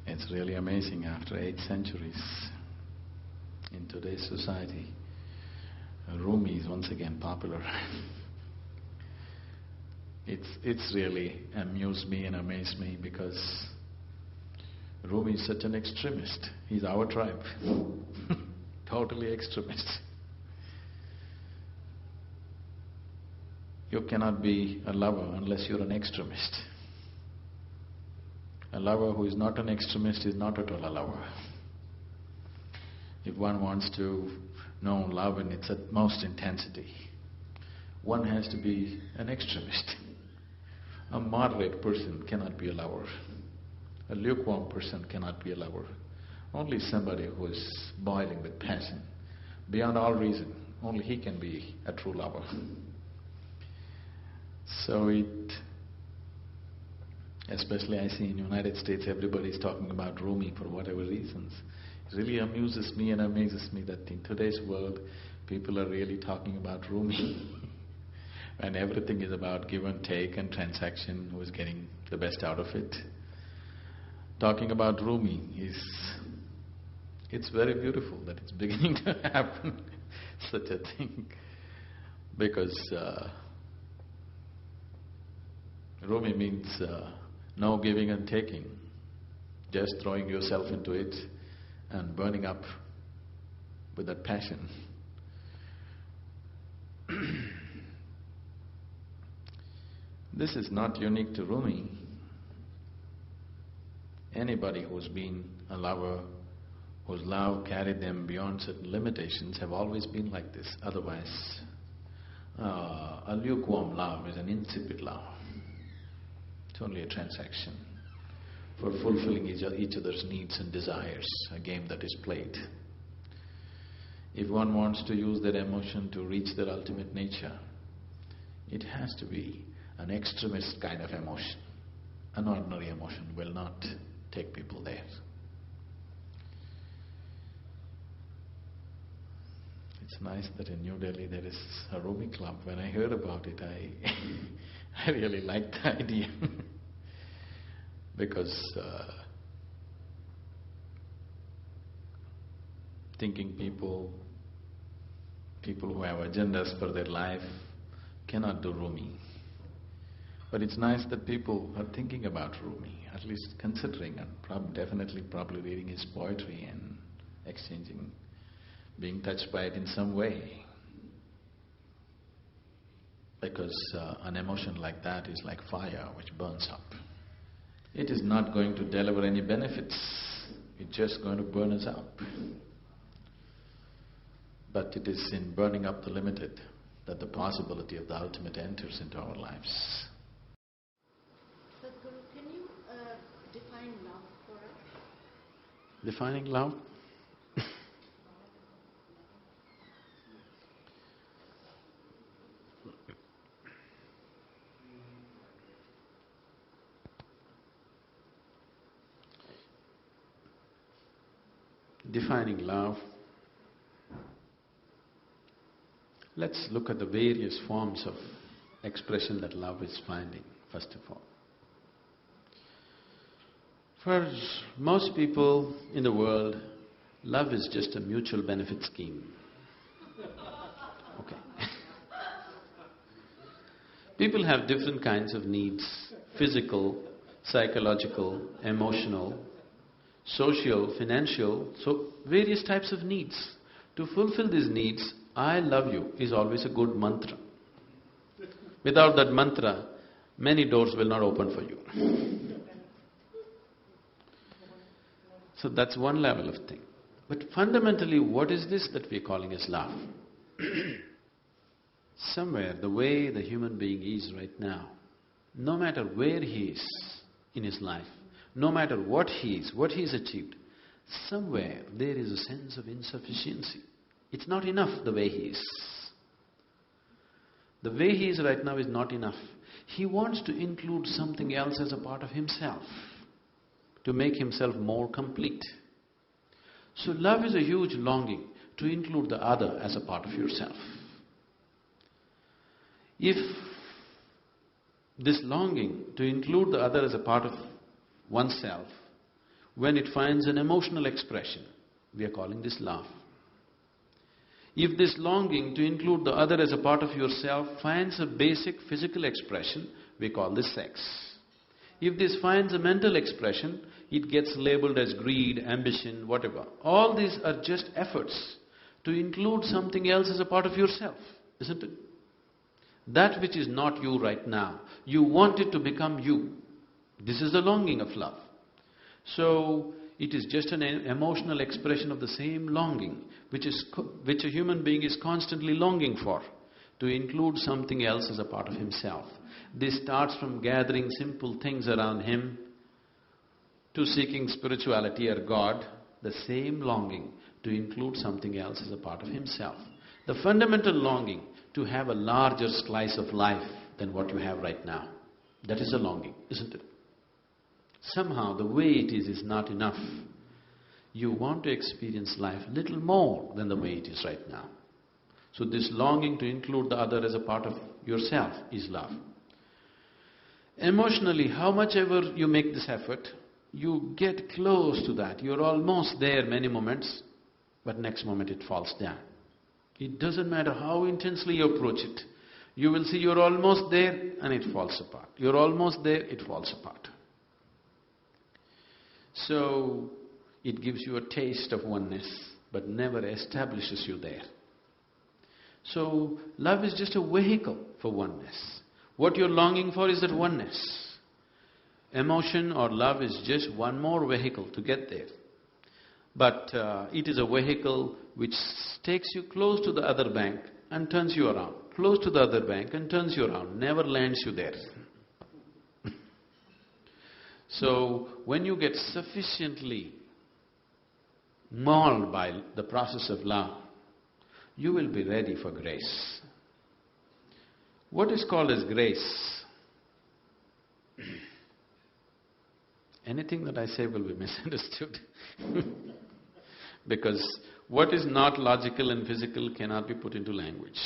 it's really amazing after 8 centuries in today's society, Rumi is once again popular. It's really amused me and amazed me because Rumi is such an extremist. He's our tribe. Totally extremist. You cannot be a lover unless you're an extremist. A lover who is not an extremist is not at all a lover. If one wants to know love in its utmost intensity, one has to be an extremist. A moderate person cannot be a lover. A lukewarm person cannot be a lover. Only somebody who is boiling with passion, beyond all reason, only he can be a true lover. So especially I see in the United States, everybody is talking about Rumi for whatever reasons. It really amuses me and amazes me that in today's world, people are really talking about Rumi. And everything is about give and take and transaction, who is getting the best out of it. Talking about Rumi it's very beautiful that it's beginning to happen, such a thing. Because Rumi means no giving and taking, just throwing yourself into it and burning up with that passion. This is not unique to Rumi. Anybody who's been a lover, whose love carried them beyond certain limitations, have always been like this. Otherwise, a lukewarm love is an insipid love. It's only a transaction for fulfilling each other's needs and desires, a game that is played. If one wants to use their emotion to reach their ultimate nature, it has to be an extremist kind of emotion. An ordinary emotion will not take people there. It's nice that in New Delhi there is a Rumi club. When I heard about it, I really liked the idea. Because thinking people who have agendas for their life cannot do Rumi. But it's nice that people are thinking about Rumi, at least considering and probably reading his poetry and exchanging, being touched by it in some way. Because an emotion like that is like fire which burns up. It is not going to deliver any benefits, it's just going to burn us up. But it is in burning up the limited that the possibility of the ultimate enters into our lives. Sadhguru, can you define love for us? Defining love? Defining love. Let's look at the various forms of expression that love is finding, first of all. For most people in the world, love is just a mutual benefit scheme. Okay. People have different kinds of needs, physical, psychological, emotional, social, financial, so various types of needs. To fulfill these needs, I love you is always a good mantra. Without that mantra, many doors will not open for you. So that's one level of thing. But fundamentally, what is this that we're calling as love? Somewhere, the way the human being is right now, no matter where he is in his life, no matter what he is, what he's achieved, somewhere there is a sense of insufficiency. It's not enough the way he is. The way he is right now is not enough. He wants to include something else as a part of himself, to make himself more complete. So love is a huge longing to include the other as a part of yourself. If This longing to include the other as a part of oneself, when it finds an emotional expression, we are calling this love. If this longing to include the other as a part of yourself finds a basic physical expression, we call this sex. If this finds a mental expression, it gets labeled as greed, ambition, whatever. All these are just efforts to include something else as a part of yourself, isn't it? That which is not you right now, you want it to become you. This is the longing of love. So, it is just an emotional expression of the same longing which a human being is constantly longing for, to include something else as a part of himself. This starts from gathering simple things around him to seeking spirituality or God, the same longing to include something else as a part of himself. The fundamental longing to have a larger slice of life than what you have right now. That is a longing, isn't it? Somehow the way it is not enough. You want to experience life little more than the way it is right now. So this longing to include the other as a part of yourself is love. Emotionally, how much ever you make this effort, you get close to that. You're almost there many moments, but next moment it falls down. It doesn't matter how intensely you approach it. You will see you're almost there and it falls apart. You're almost there, it falls apart. So, it gives you a taste of oneness, but never establishes you there. So, love is just a vehicle for oneness. What you're longing for is that oneness. Emotion or love is just one more vehicle to get there. But it is a vehicle which takes you close to the other bank and turns you around. Close to the other bank and turns you around, never lands you there. So, when you get sufficiently mauled by the process of love, you will be ready for grace. What is called as grace? Anything that I say will be misunderstood. Because what is not logical and physical cannot be put into language.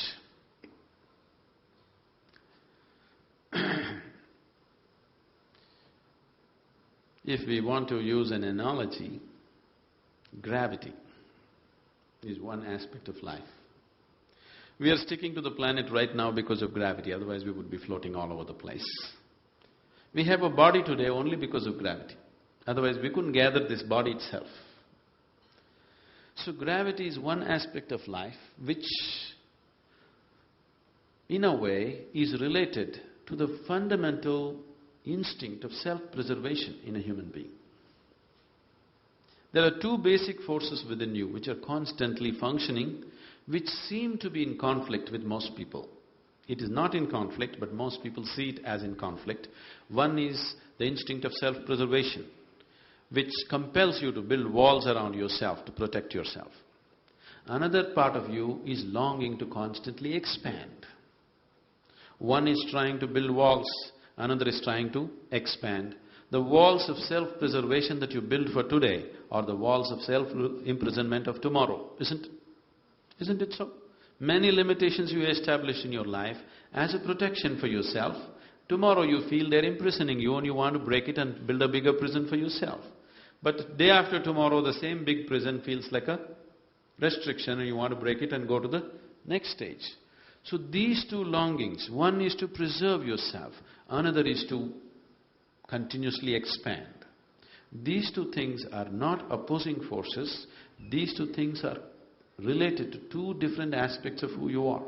If we want to use an analogy, gravity is one aspect of life. We are sticking to the planet right now because of gravity, otherwise we would be floating all over the place. We have a body today only because of gravity. Otherwise we couldn't gather this body itself. So gravity is one aspect of life which, in a way, is related to the fundamental instinct of self-preservation in a human being. There are two basic forces within you which are constantly functioning, which seem to be in conflict with most people. It is not in conflict, but most people see it as in conflict. One is the instinct of self-preservation, which compels you to build walls around yourself to protect yourself. Another part of you is longing to constantly expand. One is trying to build walls, another is trying to expand. The walls of self-preservation that you build for today are the walls of self-imprisonment of tomorrow, isn't it so? Many limitations you establish in your life as a protection for yourself. Tomorrow you feel they're imprisoning you and you want to break it and build a bigger prison for yourself. But day after tomorrow, the same big prison feels like a restriction and you want to break it and go to the next stage. So these two longings, one is to preserve yourself, another is to continuously expand. These two things are not opposing forces, these two things are related to two different aspects of who you are.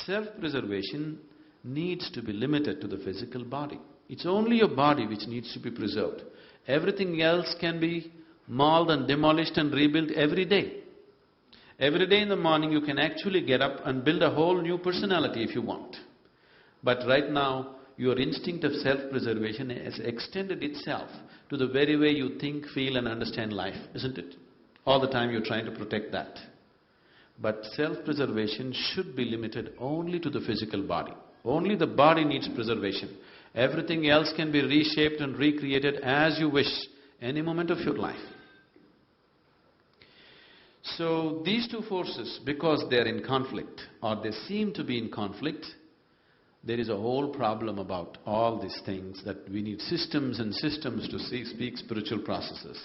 Self-preservation needs to be limited to the physical body. It's only your body which needs to be preserved. Everything else can be mauled and demolished and rebuilt every day. Every day in the morning you can actually get up and build a whole new personality if you want. But right now, your instinct of self-preservation has extended itself to the very way you think, feel and understand life, isn't it? All the time you're trying to protect that. But self-preservation should be limited only to the physical body. Only the body needs preservation. Everything else can be reshaped and recreated as you wish, any moment of your life. So these two forces, because they are in conflict, or they seem to be in conflict, There is a whole problem about all these things that we need systems and systems to speak spiritual processes.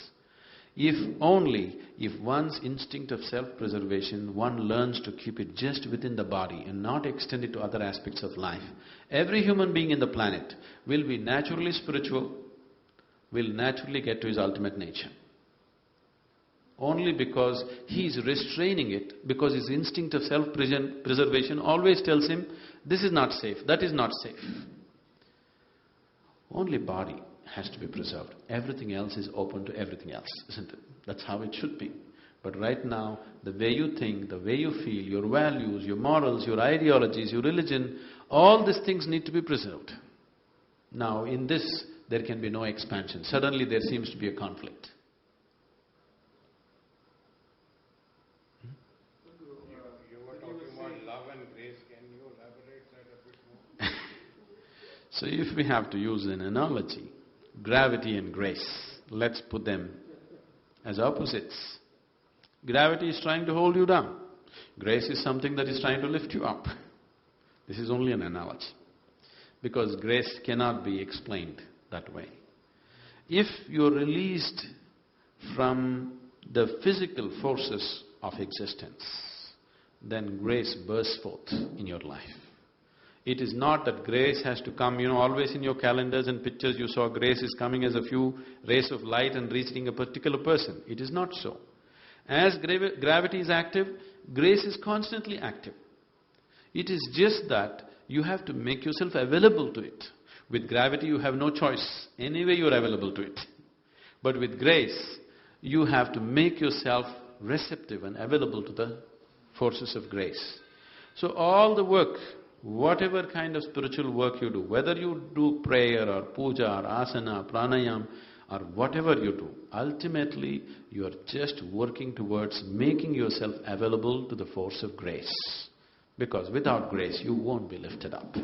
If one's instinct of self-preservation, one learns to keep it just within the body and not extend it to other aspects of life, every human being in the planet will be naturally spiritual, will naturally get to his ultimate nature. Only because he is restraining it, because his instinct of self-preservation always tells him, this is not safe, that is not safe. Only body has to be preserved. Everything else is open to everything else, isn't it? That's how it should be. But right now, the way you think, the way you feel, your values, your morals, your ideologies, your religion, all these things need to be preserved. Now, in this, there can be no expansion. Suddenly there seems to be a conflict. You were talking about love and grace. Can you elaborate that a bit more? So if we have to use an analogy, gravity and grace, let's put them as opposites. Gravity is trying to hold you down. Grace is something that is trying to lift you up. This is only an analogy. Because grace cannot be explained that way. If you're released from the physical forces of existence, then grace bursts forth in your life. It is not that grace has to come, always in your calendars and pictures you saw grace is coming as a few rays of light and reaching a particular person. It is not so. As gravity is active, grace is constantly active. It is just that you have to make yourself available to it. With gravity you have no choice. Anyway you are available to it. But with grace, you have to make yourself receptive and available to the forces of grace. So all the work, whatever kind of spiritual work you do, whether you do prayer or puja or asana, pranayam or whatever you do, ultimately you are just working towards making yourself available to the force of grace. Because without grace you won't be lifted up.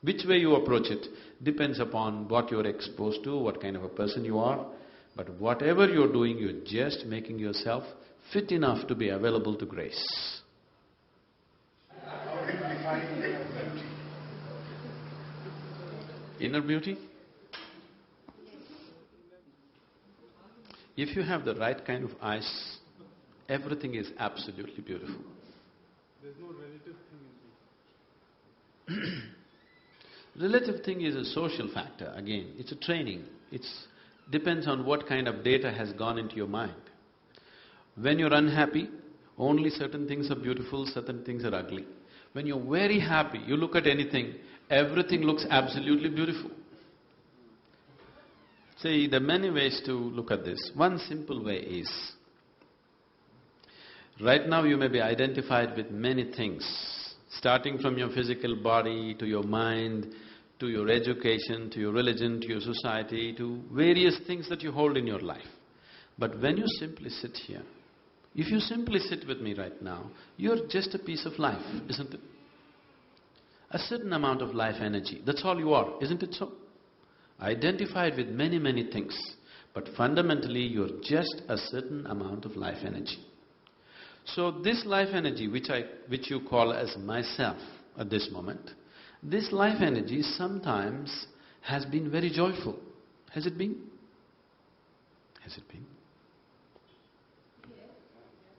Which way you approach it depends upon what you are exposed to, what kind of a person you are. But whatever you are doing, you are just making yourself fit enough to be available to grace. How do you define inner beauty? Inner beauty? If you have the right kind of eyes, everything is absolutely beautiful. There's no relative thing in it. Relative thing is a social factor. Again, it's a training. It depends on what kind of data has gone into your mind. When you're unhappy, only certain things are beautiful, certain things are ugly. When you're very happy, you look at anything, everything looks absolutely beautiful. See, there are many ways to look at this. One simple way is, right now you may be identified with many things, starting from your physical body, to your mind, to your education, to your religion, to your society, to various things that you hold in your life. But when you simply sit here, if you simply sit with me right now, you're just a piece of life, isn't it? A certain amount of life energy, that's all you are, isn't it so? Identified with many, many things, but fundamentally you're just a certain amount of life energy. So this life energy, which you call as myself at this moment, this life energy sometimes has been very joyful. Has it been? Has it been?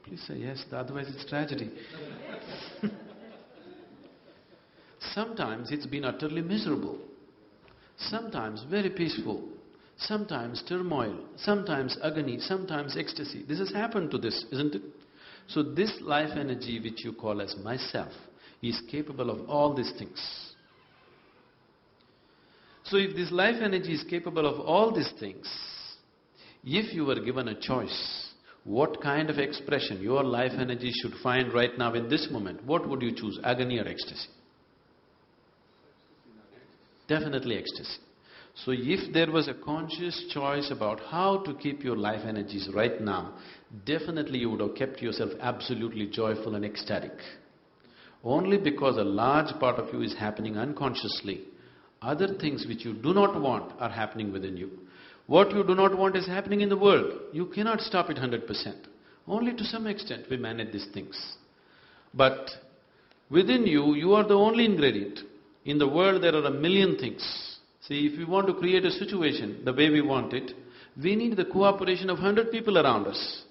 Please say yes, otherwise it's tragedy. Sometimes it's been utterly miserable. Sometimes very peaceful. Sometimes turmoil. Sometimes agony. Sometimes ecstasy. This has happened to this, isn't it? So this life energy which you call as myself is capable of all these things. So if this life energy is capable of all these things, if you were given a choice, what kind of expression your life energy should find right now in this moment, what would you choose, agony or ecstasy? Definitely ecstasy. So if there was a conscious choice about how to keep your life energies right now, definitely you would have kept yourself absolutely joyful and ecstatic. Only because a large part of you is happening unconsciously, other things which you do not want are happening within you. What you do not want is happening in the world. You cannot stop it 100%. Only to some extent we manage these things. But within you, you are the only ingredient. In the world there are a million things. See, if we want to create a situation the way we want it, we need the cooperation of 100 people around us.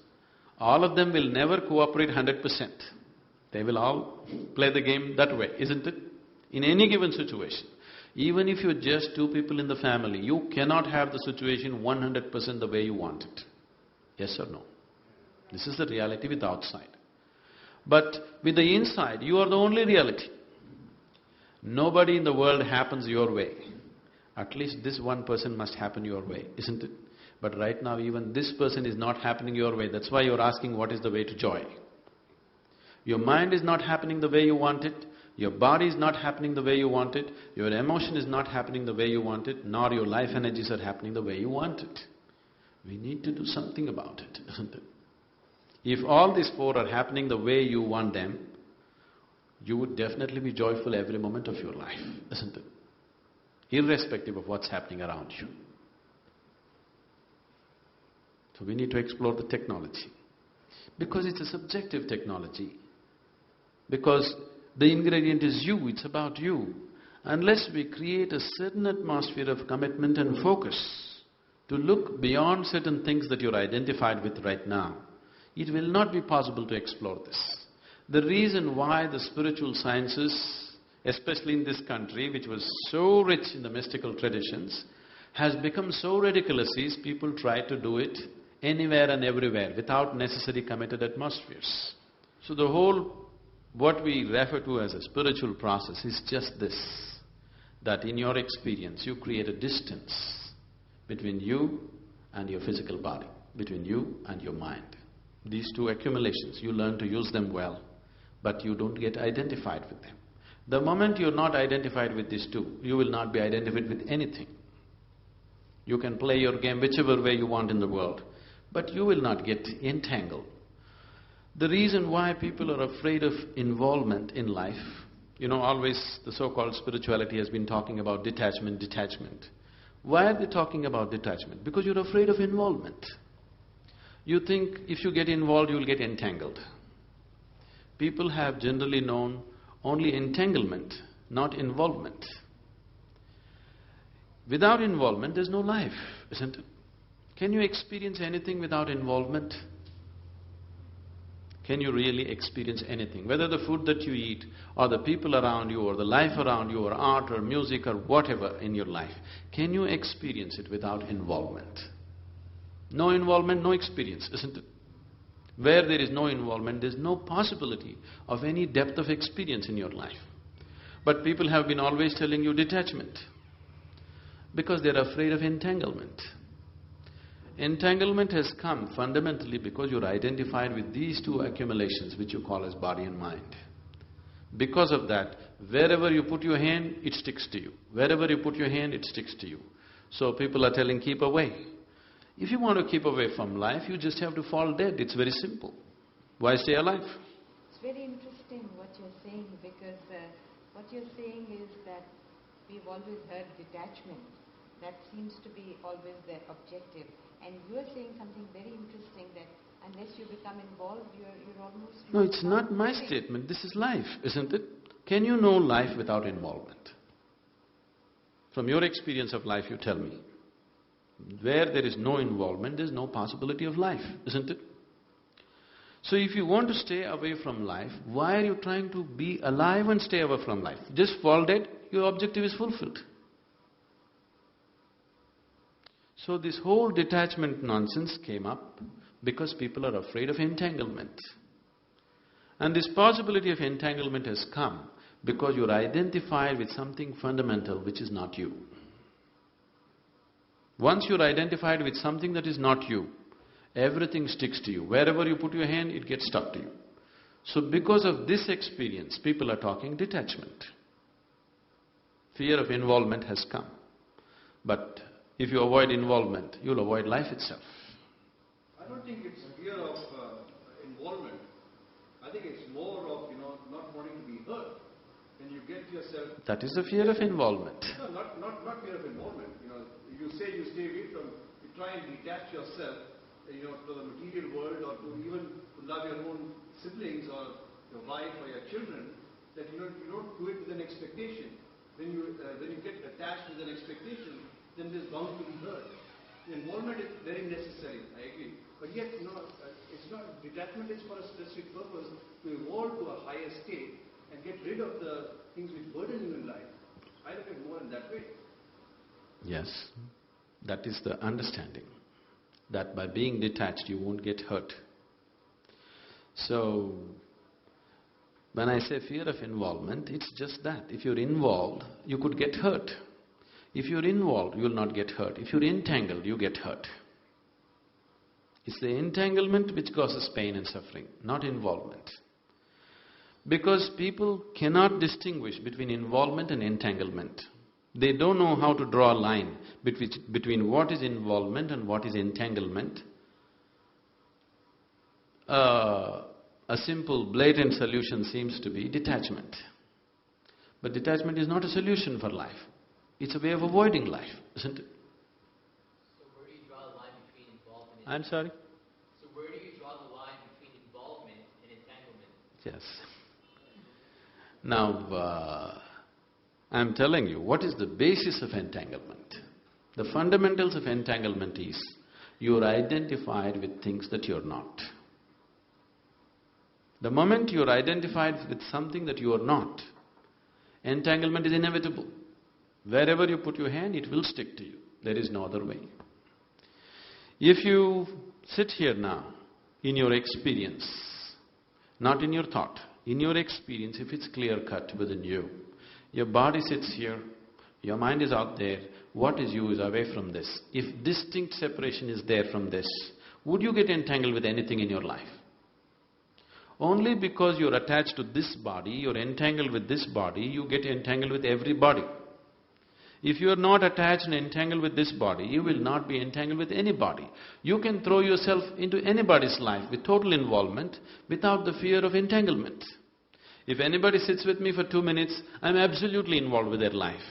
All of them will never cooperate 100%. They will all play the game that way, isn't it? In any given situation. Even if you're just 2 people in the family, you cannot have the situation 100% the way you want it. Yes or no? This is the reality with the outside. But with the inside, you are the only reality. Nobody in the world happens your way. At least this one person must happen your way, isn't it? But right now even this person is not happening your way. That's why you're asking what is the way to joy. Your mind is not happening the way you want it. Your body is not happening the way you want it. Your emotion is not happening the way you want it. Nor your life energies are happening the way you want it. We need to do something about it, isn't it? If all these 4 are happening the way you want them, you would definitely be joyful every moment of your life, isn't it? Irrespective of what's happening around you. So we need to explore the technology. Because it's a subjective technology. Because the ingredient is you, it's about you. Unless we create a certain atmosphere of commitment and focus to look beyond certain things that you're identified with right now, it will not be possible to explore this. The reason why the spiritual sciences, especially in this country, which was so rich in the mystical traditions, has become so ridiculous is people try to do it anywhere and everywhere without necessary committed atmospheres. So the whole, what we refer to as a spiritual process is just this, that in your experience you create a distance between you and your physical body, between you and your mind. These 2 accumulations, you learn to use them well, but you don't get identified with them. The moment you're not identified with these 2, you will not be identified with anything. You can play your game whichever way you want in the world, but you will not get entangled. The reason why people are afraid of involvement in life, always the so-called spirituality has been talking about detachment, detachment. Why are they talking about detachment? Because you're afraid of involvement. You think if you get involved, you'll get entangled. People have generally known only entanglement, not involvement. Without involvement, there's no life, isn't it? Can you experience anything without involvement? Can you really experience anything? Whether the food that you eat, or the people around you, or the life around you, or art, or music, or whatever in your life, can you experience it without involvement? No involvement, no experience, isn't it? Where there is no involvement, there's no possibility of any depth of experience in your life. But people have been always telling you detachment, because they're afraid of entanglement. Entanglement has come fundamentally because you're identified with these 2 accumulations which you call as body and mind. Because of that, wherever you put your hand, it sticks to you. Wherever you put your hand, it sticks to you. So people are telling, keep away. If you want to keep away from life, you just have to fall dead. It's very simple. Why stay alive? It's very interesting what you're saying, because what you're saying is that we've always heard detachment. That seems to be always the objective. And you're saying something very interesting, that unless you become involved, you're almost... No, it's not my statement. This is life, isn't it? Can you know life without involvement? From your experience of life, you tell me. Where there is no involvement, there is no possibility of life, isn't it? So if you want to stay away from life, why are you trying to be alive and stay away from life? Just fall dead, your objective is fulfilled. So this whole detachment nonsense came up because people are afraid of entanglement. And this possibility of entanglement has come because you're identified with something fundamental which is not you. Once you're identified with something that is not you, everything sticks to you. Wherever you put your hand, it gets stuck to you. So because of this experience, people are talking detachment. Fear of involvement has come. But if you avoid involvement, you'll avoid life itself. I don't think it's fear of involvement. I think it's more of, not wanting to be hurt. When you get yourself... That is the fear of involvement. No, not fear of involvement. You say you stay away from, you try and detach yourself, to the material world, or to even to love your own siblings or your wife or your children, that you don't do it with an expectation. when you get attached with an expectation, then there's bound to be hurt. The involvement is very necessary, I agree. But yet, it's not, detachment is for a specific purpose, to evolve to a higher state and get rid of the things which burden you in life. I look at more in that way. Yes, that is the understanding. That by being detached, you won't get hurt. So, when I say fear of involvement, it's just that. If you're involved, you could get hurt. If you're involved, you will not get hurt. If you're entangled, you get hurt. It's the entanglement which causes pain and suffering, not involvement. Because people cannot distinguish between involvement and entanglement. They don't know how to draw a line between what is involvement and what is entanglement. A simple, blatant solution seems to be detachment. But detachment is not a solution for life. It's a way of avoiding life, isn't it? So where do you draw the line between involvement and... I'm sorry? So where do you draw the line between involvement and entanglement? Yes. Now, I'm telling you, what is the basis of entanglement? The fundamentals of entanglement is, you're identified with things that you're not. The moment you're identified with something that you are not, entanglement is inevitable. Wherever you put your hand, it will stick to you. There is no other way. If you sit here now, in your experience, not in your thought, in your experience, if it's clear-cut within you, your body sits here, your mind is out there, what is you is away from this. If distinct separation is there from this, would you get entangled with anything in your life? Only because you're attached to this body, you're entangled with this body, you get entangled with every body. If you are not attached and entangled with this body, you will not be entangled with anybody. You can throw yourself into anybody's life with total involvement without the fear of entanglement. If anybody sits with me for 2 minutes, I'm absolutely involved with their life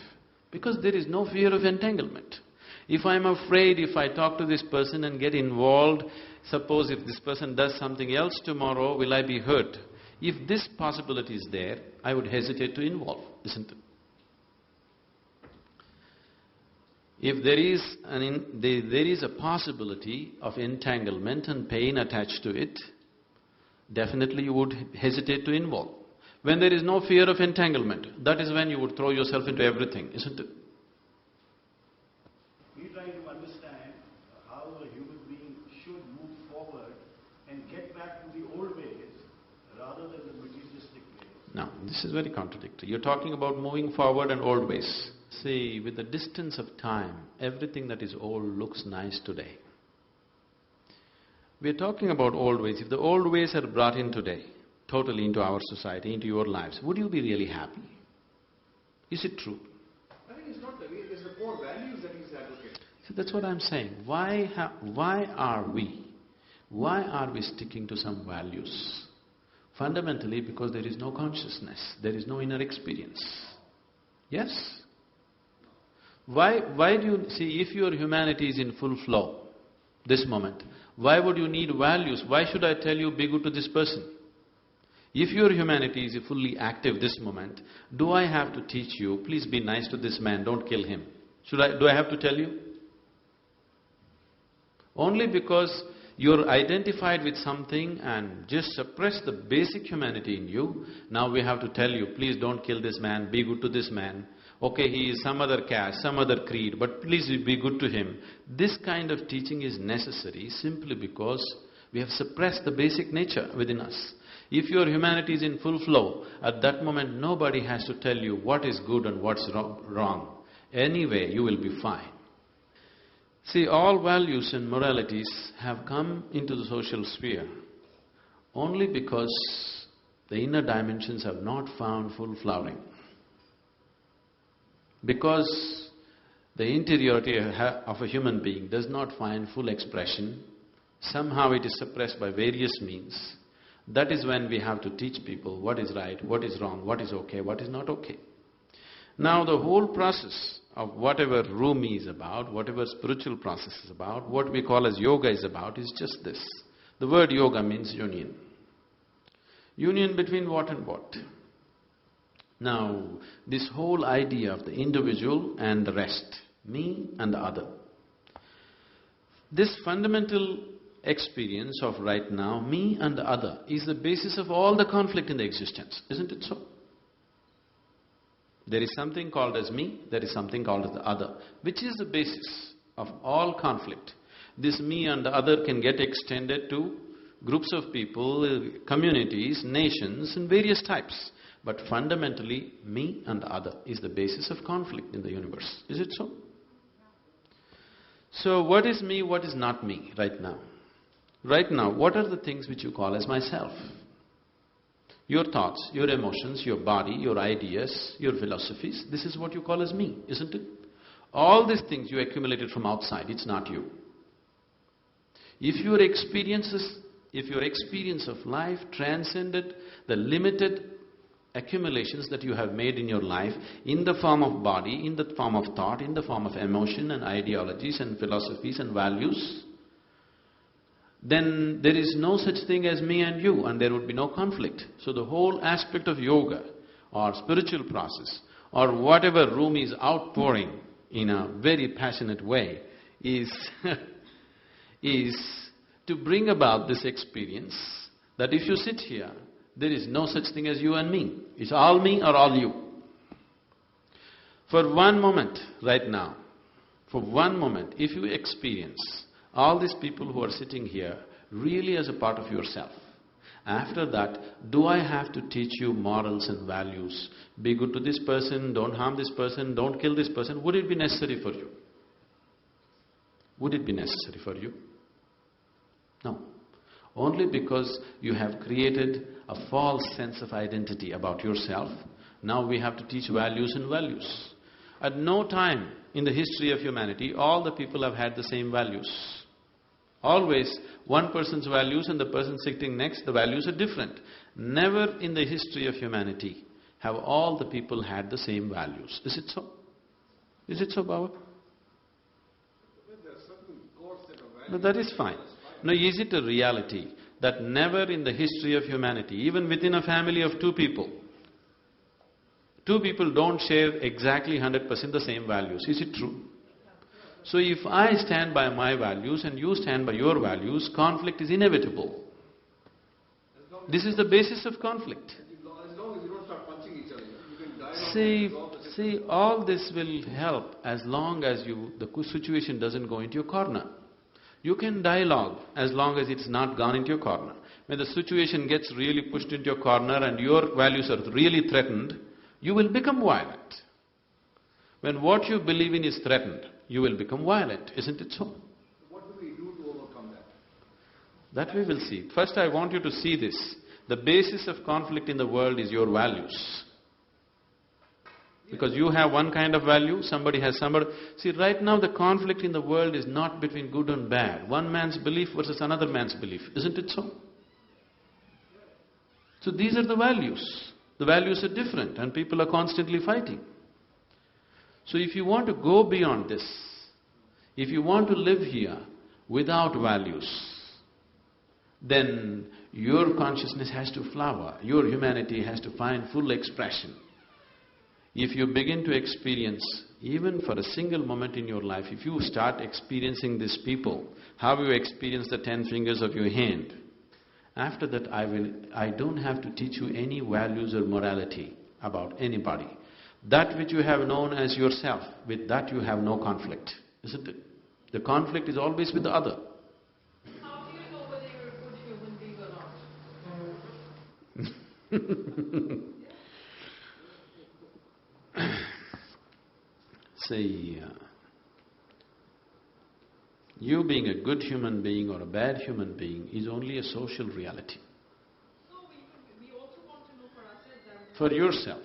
because there is no fear of entanglement. If I'm afraid, if I talk to this person and get involved, suppose if this person does something else tomorrow, will I be hurt? If this possibility is there, I would hesitate to involve, isn't it? If there is a possibility of entanglement and pain attached to it, definitely you would hesitate to involve. When there is no fear of entanglement, that is when you would throw yourself into everything, isn't it? We're trying to understand how a human being should move forward and get back to the old ways rather than the materialistic ways. Now, this is very contradictory. You're talking about moving forward and old ways. See, with the distance of time, everything that is old looks nice today. We're talking about old ways. If the old ways are brought in today, totally into our society, into your lives, would you be really happy? Is it true? I think it's not the way, it's the core values that he's advocating. So that's what I'm saying. Why are we sticking to some values? Fundamentally because there is no consciousness, there is no inner experience. Yes? Why do you see, if your humanity is in full flow, this moment, why would you need values? Why should I tell you, be good to this person? If your humanity is fully active this moment, do I have to teach you, please be nice to this man, don't kill him? Do I have to tell you? Only because you're identified with something and just suppress the basic humanity in you, now we have to tell you, please don't kill this man, be good to this man. Okay, he is some other caste, some other creed, but please be good to him. This kind of teaching is necessary simply because we have suppressed the basic nature within us. If your humanity is in full flow, at that moment nobody has to tell you what is good and what's wrong. Anyway, you will be fine. See, all values and moralities have come into the social sphere only because the inner dimensions have not found full flowering. Because the interiority of a human being does not find full expression, somehow it is suppressed by various means. That is when we have to teach people what is right, what is wrong, what is okay, what is not okay. Now the whole process of whatever Rumi is about, whatever spiritual process is about, what we call as yoga is about, is just this. The word yoga means union. Union between what and what? Now, this whole idea of the individual and the rest, me and the other, this fundamental experience of right now, me and the other, is the basis of all the conflict in the existence, isn't it so? There is something called as me, there is something called as the other, which is the basis of all conflict. This me and the other can get extended to groups of people, communities, nations, and various types. But fundamentally, me and the other is the basis of conflict in the universe. Is it so? So what is me, what is not me right now? Right now, what are the things which you call as myself? Your thoughts, your emotions, your body, your ideas, your philosophies, this is what you call as me, isn't it? All these things you accumulated from outside, it's not you. If your experience of life transcended the limited accumulations that you have made in your life in the form of body, in the form of thought, in the form of emotion and ideologies and philosophies and values, then there is no such thing as me and you, and there would be no conflict. So the whole aspect of yoga or spiritual process or whatever Rumi is outpouring in a very passionate way is to bring about this experience that if you sit here, there is no such thing as you and me. It's all me or all you. For one moment right now, for one moment, if you experience all these people who are sitting here really as a part of yourself, after that, do I have to teach you morals and values? Be good to this person, don't harm this person, don't kill this person. Would it be necessary for you? Would it be necessary for you? No. Only because you have created a false sense of identity about yourself, now we have to teach values and values. At no time in the history of humanity, all the people have had the same values. Always, one person's values and the person sitting next, the values are different. Never in the history of humanity have all the people had the same values. Is it so? Is it so, Baba? No, that is fine. No, is it a reality that never in the history of humanity, even within a family of two people don't share exactly 100% the same values? Is it true? So if I stand by my values and you stand by your values, conflict is inevitable. This is the basis of conflict. As long as you don't start punching each other, you can dialogue. See, all this will help as long as the situation doesn't go into your corner. You can dialogue as long as it's not gone into your corner. When the situation gets really pushed into your corner and your values are really threatened, you will become violent. When what you believe in is threatened, you will become violent, isn't it so? What do we do to overcome that? That we will see. First I want you to see this. The basis of conflict in the world is your values. Because you have one kind of value, somebody has somebody… See, right now the conflict in the world is not between good and bad. One man's belief versus another man's belief. Isn't it so? So these are the values. The values are different and people are constantly fighting. So if you want to go beyond this, if you want to live here without values, then your consciousness has to flower, your humanity has to find full expression. If you begin to experience, even for a single moment in your life, if you start experiencing these people, how you experience the 10 fingers of your hand, after that I don't have to teach you any values or morality about anybody. That which you have known as yourself, with that you have no conflict, isn't it? The conflict is always with the other. How do you know whether you're a good human being or not? Say, you being a good human being or a bad human being is only a social reality. So we also want to know for ourselves that… For yourself.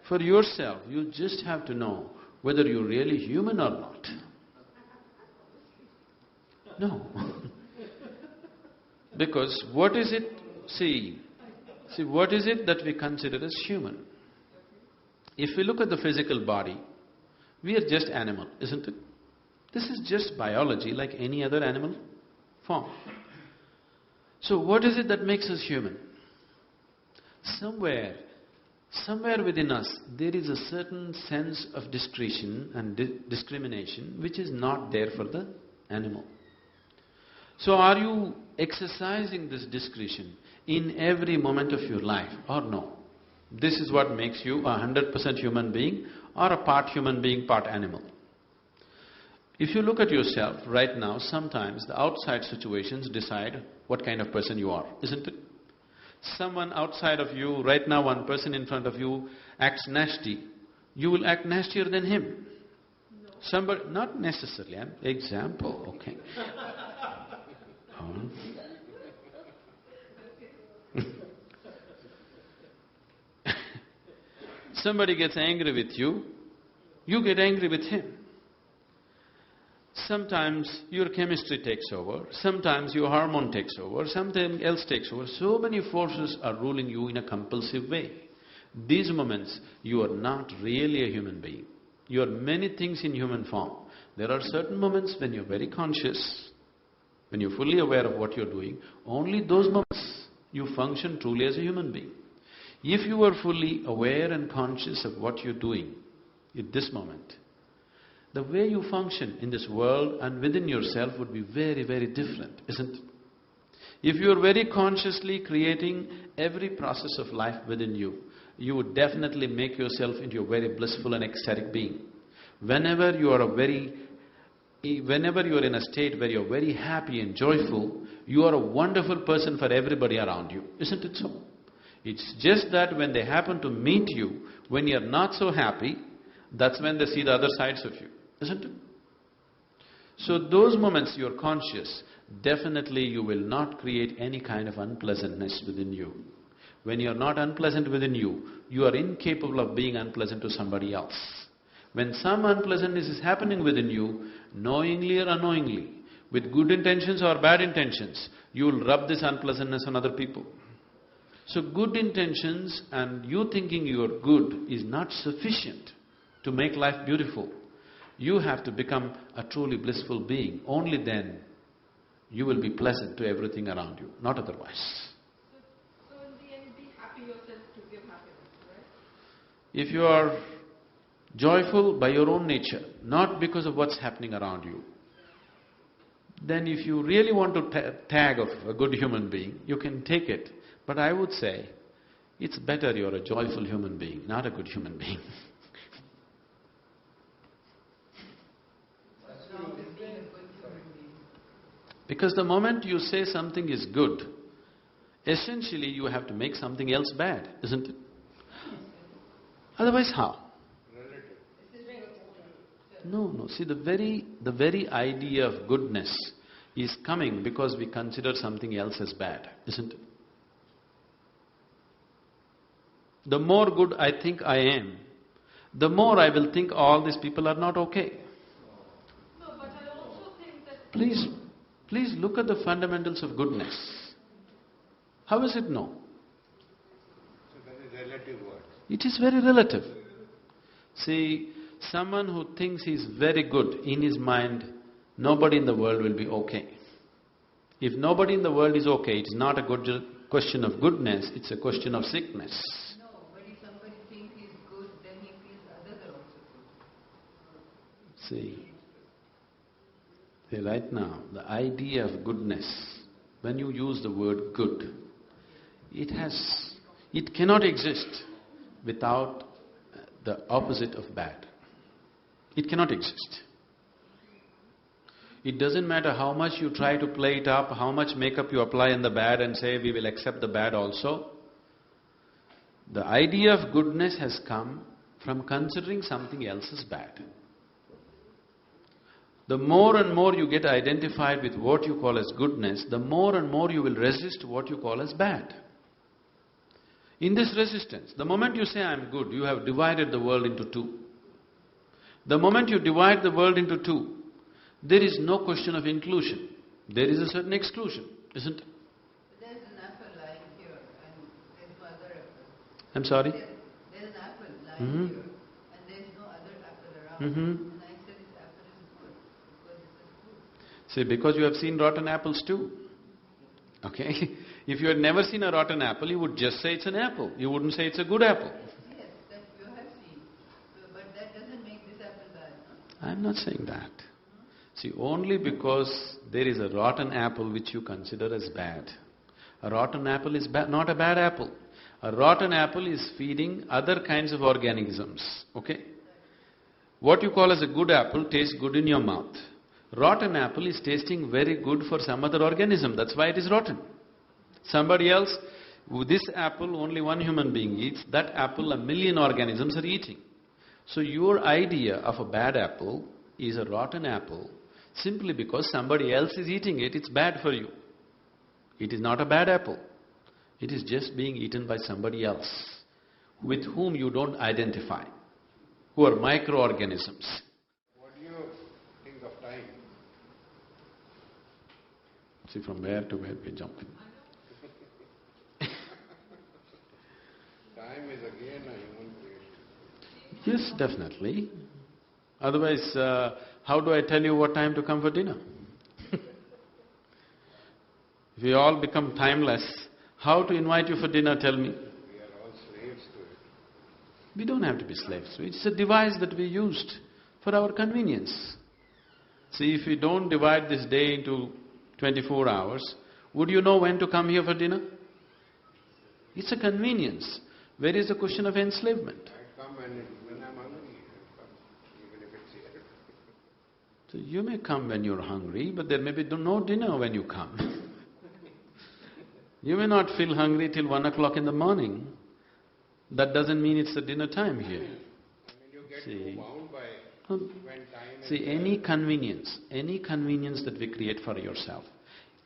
For yourself, you just have to know whether you're really human or not. No. Because what is it… See, what is it that we consider as human? If we look at the physical body, we are just animal, isn't it? This is just biology like any other animal form. So what is it that makes us human? Somewhere somewhere within us there is a certain sense of discretion and discrimination which is not there for the animal. So are you exercising this discretion in every moment of your life or no? This is what makes you a 100% human being or a part human being, part animal. If you look at yourself right now, sometimes the outside situations decide what kind of person you are, isn't it? Someone outside of you, right now one person in front of you acts nasty, you will act nastier than him. No. Somebody, not necessarily, example, okay. Somebody gets angry with you, you get angry with him. Sometimes your chemistry takes over, sometimes your hormone takes over, something else takes over. So many forces are ruling you in a compulsive way. These moments, you are not really a human being. You are many things in human form. There are certain moments when you're very conscious, when you're fully aware of what you're doing. Only those moments you function truly as a human being. If you are fully aware and conscious of what you're doing at this moment, the way you function in this world and within yourself would be very, very different, isn't it? If you are very consciously creating every process of life within you, you would definitely make yourself into a very blissful and ecstatic being. Whenever you are in a state where you're very happy and joyful, you are a wonderful person for everybody around you, isn't it so? It's just that when they happen to meet you, when you're not so happy, that's when they see the other sides of you, isn't it? So those moments you're conscious, definitely you will not create any kind of unpleasantness within you. When you're not unpleasant within you, you are incapable of being unpleasant to somebody else. When some unpleasantness is happening within you, knowingly or unknowingly, with good intentions or bad intentions, you will rub this unpleasantness on other people. So good intentions and you thinking you are good is not sufficient to make life beautiful. You have to become a truly blissful being. Only then you will be pleasant to everything around you, not otherwise. So in the end, be happy yourself to give happiness, right? If you are joyful by your own nature, not because of what's happening around you, then if you really want to tag of a good human being, you can take it. But I would say, it's better you're a joyful human being, not a good human being. Because the moment you say something is good, essentially you have to make something else bad, isn't it? Otherwise how? No. See, the very idea of goodness is coming because we consider something else as bad, isn't it? The more good I think I am, the more I will think all these people are not okay. No, but I also think that... Please look at the fundamentals of goodness. How is it no? So that is relative word. It is very relative. See, someone who thinks he is very good in his mind, nobody in the world will be okay. If nobody in the world is okay, it's not a good question of goodness, it's a question of sickness. No, but if somebody thinks he's good, then he feels others are also good. See, right now, the idea of goodness, when you use the word good, it cannot exist without the opposite of bad. It cannot exist. It doesn't matter how much you try to play it up, how much makeup you apply in the bad and say we will accept the bad also. The idea of goodness has come from considering something else as bad. The more and more you get identified with what you call as goodness, the more and more you will resist what you call as bad. In this resistance, the moment you say, I am good, you have divided the world into two. The moment you divide the world into two, there is no question of inclusion. There is a certain exclusion, isn't it? There's an apple lying here and there's no other apple. I'm sorry? There's an apple lying here and there's no other apple around. And I said this apple is good because it is good. See, because you have seen rotten apples too. Okay? If you had never seen a rotten apple, you would just say it's an apple. You wouldn't say it's a good apple. I'm not saying that. See, only because there is a rotten apple which you consider as bad. A rotten apple is not a bad apple. A rotten apple is feeding other kinds of organisms, okay? What you call as a good apple tastes good in your mouth. Rotten apple is tasting very good for some other organism, that's why it is rotten. Somebody else, this apple only one human being eats, that apple 1,000,000 organisms are eating. So your idea of a bad apple is a rotten apple simply because somebody else is eating it, it's bad for you. It is not a bad apple. It is just being eaten by somebody else with whom you don't identify, who are microorganisms. What do you think of time? See, from where to where we jump in. Time is again a human creation. Yes, definitely. Otherwise, how do I tell you what time to come for dinner? If we all become timeless, how to invite you for dinner, tell me? We are all slaves to it. We don't have to be slaves to it. It's a device that we used for our convenience. See, if we don't divide this day into 24 hours, would you know when to come here for dinner? It's a convenience. Where is the question of enslavement? I come when I'm hungry, I come, even if it's here. So you may come when you're hungry, but there may be no dinner when you come. You may not feel hungry till 1 o'clock in the morning. That doesn't mean it's the dinner time here. I mean, you get See. too bound by Um, when time is See, any convenience that we create for yourself,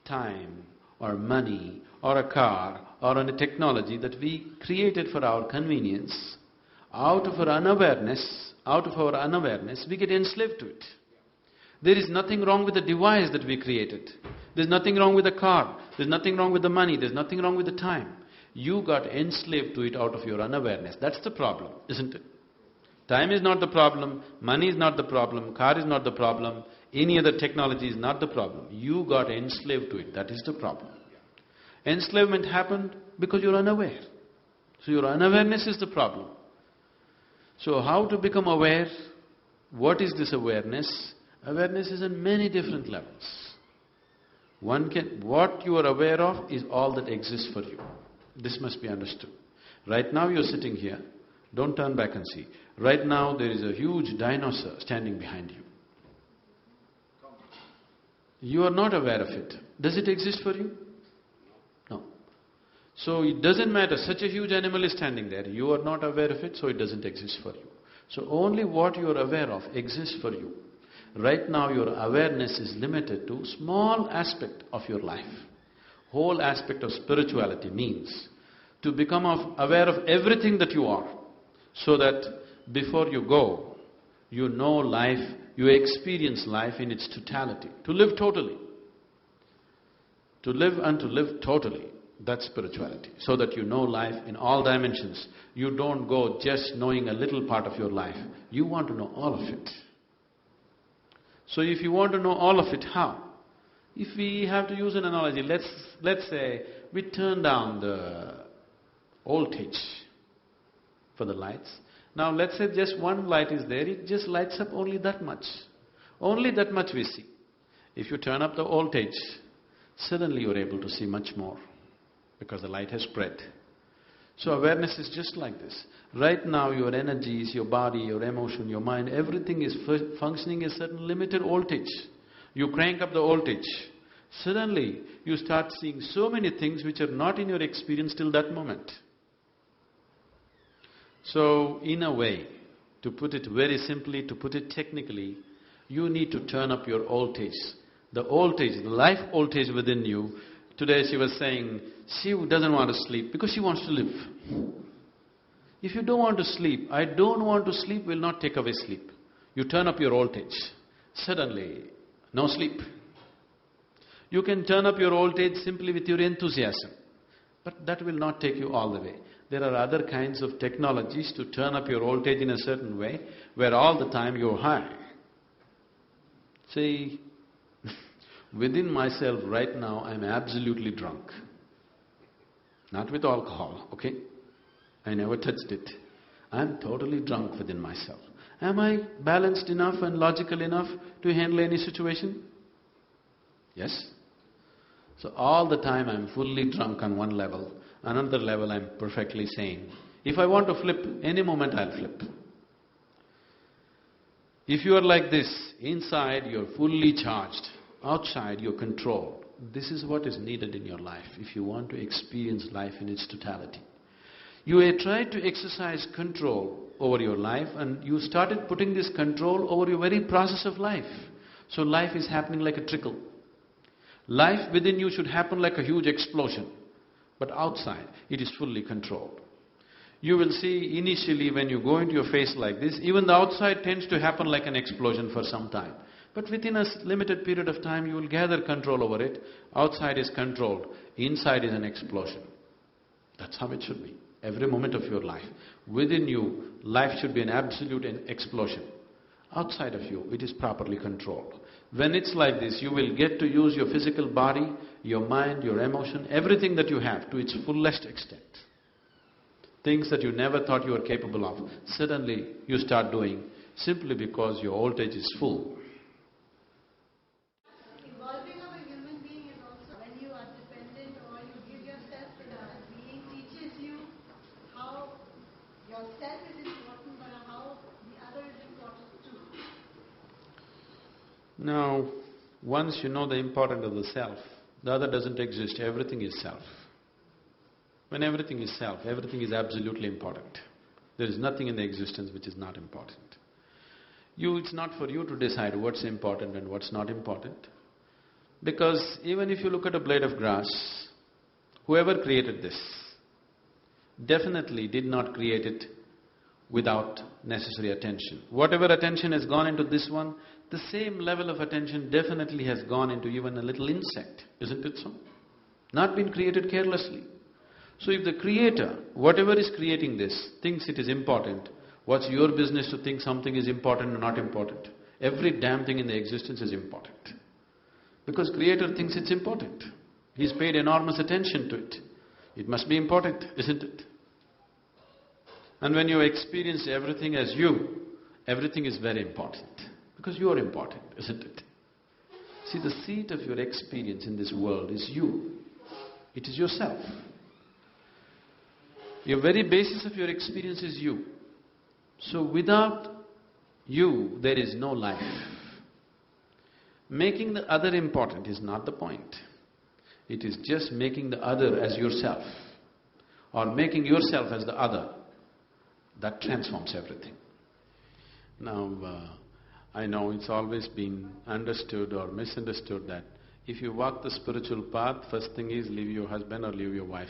time or money or a car or a technology that we created for our convenience, out of our unawareness, we get enslaved to it. There is nothing wrong with the device that we created. There's nothing wrong with the car. There's nothing wrong with the money. There's nothing wrong with the time. You got enslaved to it out of your unawareness. That's the problem, isn't it? Time is not the problem, money is not the problem, car is not the problem, any other technology is not the problem. You got enslaved to it, that is the problem. Enslavement happened because you're unaware. So your unawareness is the problem. So how to become aware? What is this awareness? Awareness is on many different levels. What you are aware of is all that exists for you. This must be understood. Right now you're sitting here, don't turn back and see. Right now there is a huge dinosaur standing behind you. You are not aware of it. Does it exist for you? No. So it doesn't matter, such a huge animal is standing there. You are not aware of it, so it doesn't exist for you. So only what you are aware of exists for you. Right now your awareness is limited to small aspect of your life. Whole aspect of spirituality means to become aware of everything that you are, so that before you go, you know life, you experience life in its totality. To live totally. To live and to live totally, that's spirituality. So that you know life in all dimensions. You don't go just knowing a little part of your life. You want to know all of it. So if you want to know all of it, how? If we have to use an analogy, let's say we turn down the voltage for the lights. Now let's say just one light is there, it just lights up only that much. Only that much we see. If you turn up the voltage, suddenly you're able to see much more because the light has spread. So awareness is just like this. Right now your energies, your body, your emotion, your mind, everything is functioning at a certain limited voltage. You crank up the voltage. Suddenly you start seeing so many things which are not in your experience till that moment. So in a way, to put it very simply, to put it technically, you need to turn up your voltage. The voltage, the life voltage within you. Today she was saying, she doesn't want to sleep because she wants to live. If you don't want to sleep, I don't want to sleep will not take away sleep. You turn up your voltage. Suddenly, no sleep. You can turn up your voltage simply with your enthusiasm. But that will not take you all the way. There are other kinds of technologies to turn up your voltage in a certain way, where all the time you're high. See, within myself right now I'm absolutely drunk. Not with alcohol, okay? I never touched it. I'm totally drunk within myself. Am I balanced enough and logical enough to handle any situation? Yes. So all the time I'm fully drunk on one level, another level I'm perfectly sane. If I want to flip, any moment I'll flip. If you are like this, inside you're fully charged, outside you're controlled. This is what is needed in your life if you want to experience life in its totality. You tried to exercise control over your life and you started putting this control over your very process of life. So life is happening like a trickle. Life within you should happen like a huge explosion, but outside it is fully controlled. You will see initially when you go into your face like this, even the outside tends to happen like an explosion for some time. But within a limited period of time you will gather control over it. Outside is controlled, inside is an explosion. That's how it should be. Every moment of your life. Within you, life should be an absolute explosion. Outside of you, it is properly controlled. When it's like this, you will get to use your physical body, your mind, your emotion, everything that you have to its fullest extent. Things that you never thought you were capable of, suddenly you start doing simply because your voltage is full. Evolving of a human being is also when you are dependent or you give yourself to a being teaches you how yourself is important but how the other is important too. Now, once you know the importance of the self, the other doesn't exist, everything is self. When everything is self, everything is absolutely important. There is nothing in the existence which is not important. It's not for you to decide what's important and what's not important. Because even if you look at a blade of grass, whoever created this definitely did not create it without necessary attention. Whatever attention has gone into this one, the same level of attention definitely has gone into even a little insect, isn't it so? Not been created carelessly. So if the creator, whatever is creating this, thinks it is important, what's your business to think something is important or not important? Every damn thing in the existence is important. Because creator thinks it's important. He's paid enormous attention to it. It must be important, isn't it? And when you experience everything as you, everything is very important. Because you are important, isn't it? See, the seat of your experience in this world is you. It is yourself. Your very basis of your experience is you. So without you, there is no life. Making the other important is not the point. It is just making the other as yourself, or making yourself as the other. That transforms everything. Now, I know it's always been understood or misunderstood that if you walk the spiritual path, first thing is leave your husband or leave your wife.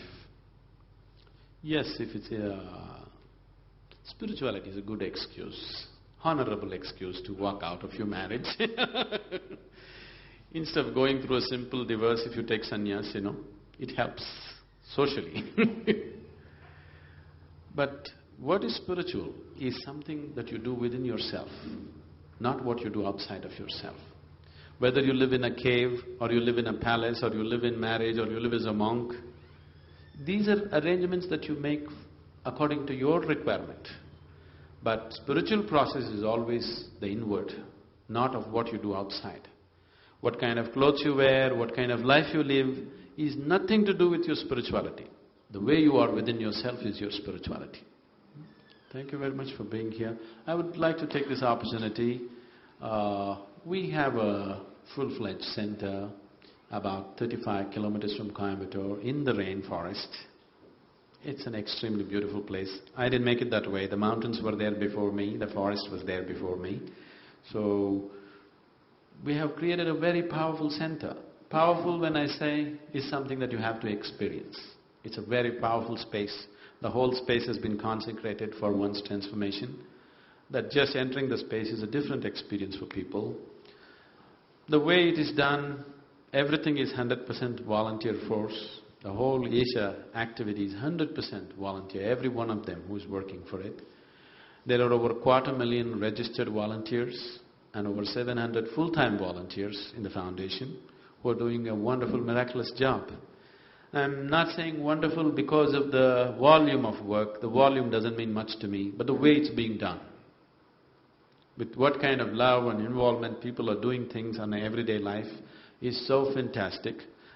Yes, if it's spirituality is a good excuse, honorable excuse to walk out of your marriage. Instead of going through a simple divorce, if you take sannyas, it helps socially. But what is spiritual is something that you do within yourself, not what you do outside of yourself. Whether you live in a cave, or you live in a palace, or you live in marriage, or you live as a monk, these are arrangements that you make according to your requirement. But spiritual process is always the inward, not of what you do outside. What kind of clothes you wear, what kind of life you live, is nothing to do with your spirituality. The way you are within yourself is your spirituality. Thank you very much for being here. I would like to take this opportunity. We have a full-fledged center about 35 kilometers from Coimbatore in the rainforest. It's an extremely beautiful place. I didn't make it that way. The mountains were there before me, the forest was there before me. So, we have created a very powerful center. Powerful, when I say, is something that you have to experience. It's a very powerful space. The whole space has been consecrated for one's transformation. That just entering the space is a different experience for people. The way it is done, everything is 100% volunteer force. The whole Asia activity is 100% volunteer, every one of them who is working for it. There are over 250,000 registered volunteers and over 700 full-time volunteers in the foundation who are doing a wonderful, miraculous job. I'm not saying wonderful because of the volume of work. The volume doesn't mean much to me, but the way it's being done. with what kind of love and involvement people are doing things on an everyday life is so fantastic.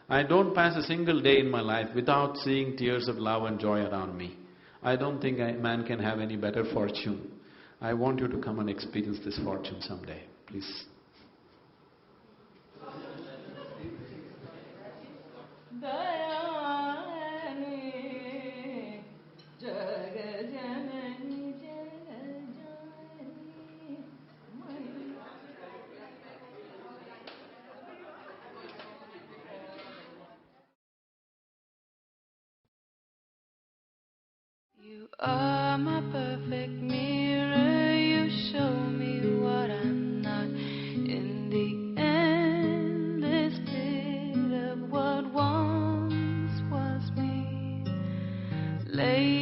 I don't pass a single day in my life without seeing tears of love and joy around me. I don't think man can have any better fortune. I want you to come and experience this fortune someday, please. You are my perfect mirror, you show me what I'm not. In the endless pit of what once was me, lay